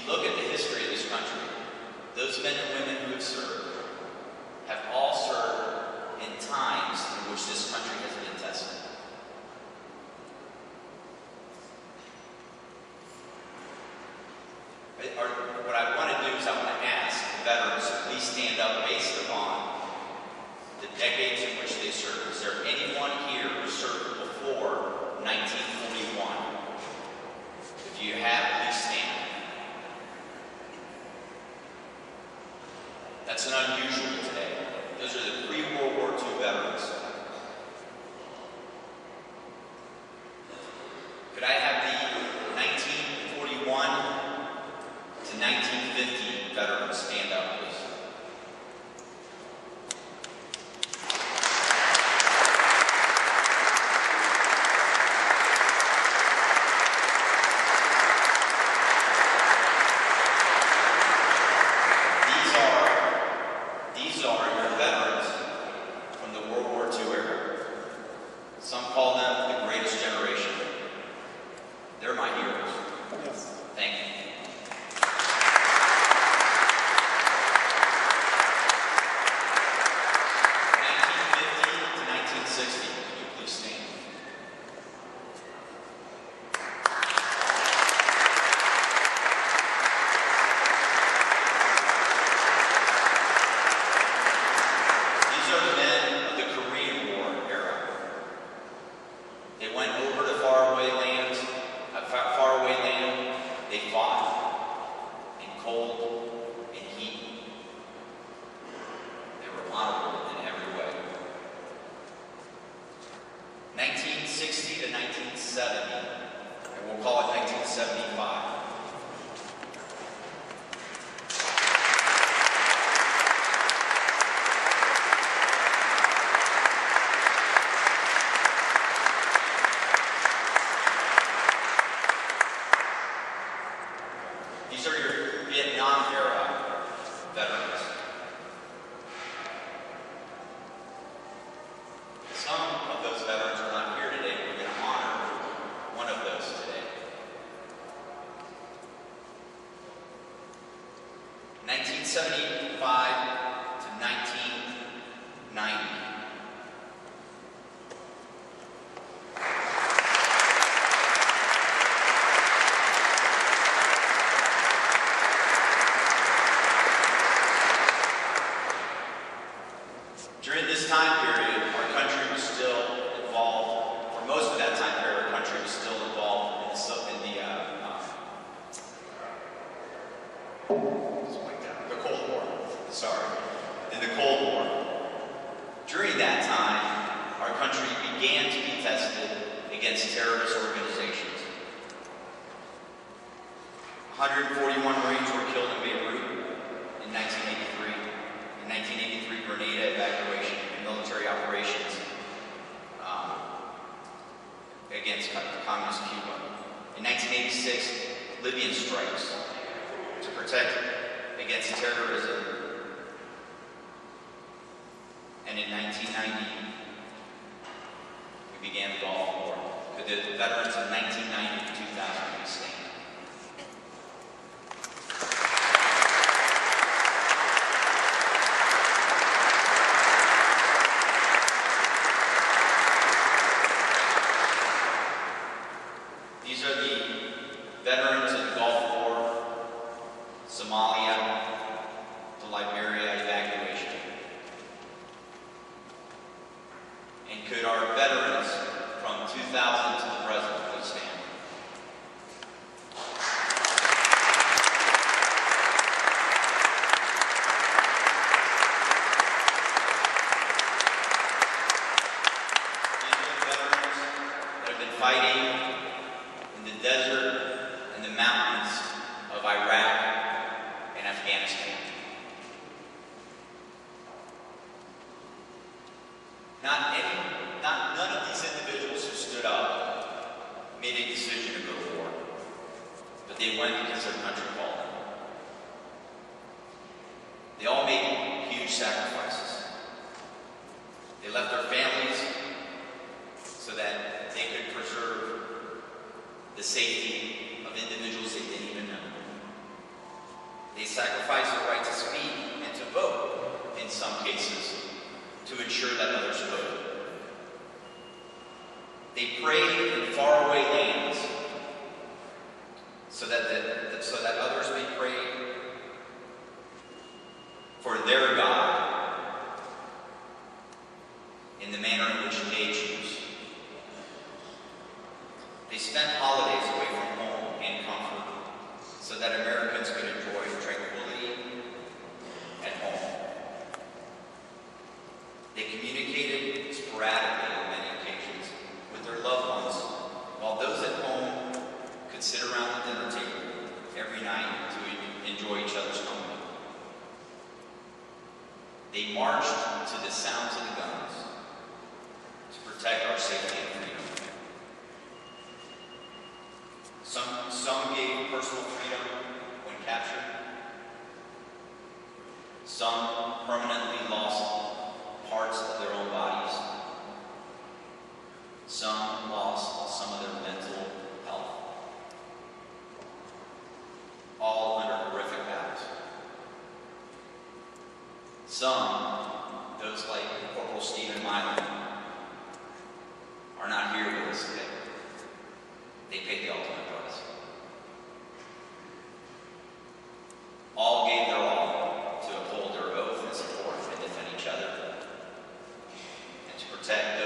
look at the history of this country, those men and women who have served have all served in times in which this country has been tested. What I want to do is I want to ask the veterans to please stand up based upon the decades in which they served. Is there anyone here who served before 1941? If you have, please stand. That's an unusual today. Those are the pre-World War II veterans. Could I have the 1941 to 1950 veterans stand up, please? These are your veterans from the World War II era. Some call them the greatest generation. They're my heroes. Yes. Thank you. They went over to faraway lands, They fought in cold and heat. They were honorable in every way. 1960 to 1970, and we'll call it 1975. These are your Vietnam era veterans. Some of those veterans are not here today. We're going to honor one of those today. 1975 to 1990. During this time period, our country was still involved, for most of that time period, our country was still involved in the Cold War. In the Cold War. During that time, our country began to be tested against terrorist organizations. 141 Marines were killed in Beirut in 1983. In 1983, Grenada evacuation and military operations against communist Cuba. In 1986, Libyan strikes to protect against terrorism. And in 1990, we began the Gulf War. Could the veterans of 1990 to 2000 please stand? These are the veterans of the Gulf War, Somalia, to Liberia evacuation. And could our veterans from 2000 to the present please stand? These are the veterans that have been fighting in the desert and the mountains of Iraq and Afghanistan. None of these individuals who stood up made a decision to go to war, but they went because their country called them. They all made huge sacrifices. They left their families so that they could preserve the safety of individuals they didn't even know. so that others may pray for their God in the manner in which they choose. They spent holidays away from home and comfort so that Americans could enjoy tranquility at home. They communicated sporadically on many occasions with their loved ones, while those at home could sit around the dinner table every night to enjoy each other's company. They marched to the sounds of the guns to protect our safety and freedom. Some gave personal freedom when captured. Some permanently lost parts of their own bodies. Some lost some of their mental health. All under horrific battles. Some, those like Corporal Stephen Milan, are not here with us today. They paid the ultimate price. All gave their all to uphold their oath and support and defend each other and to protect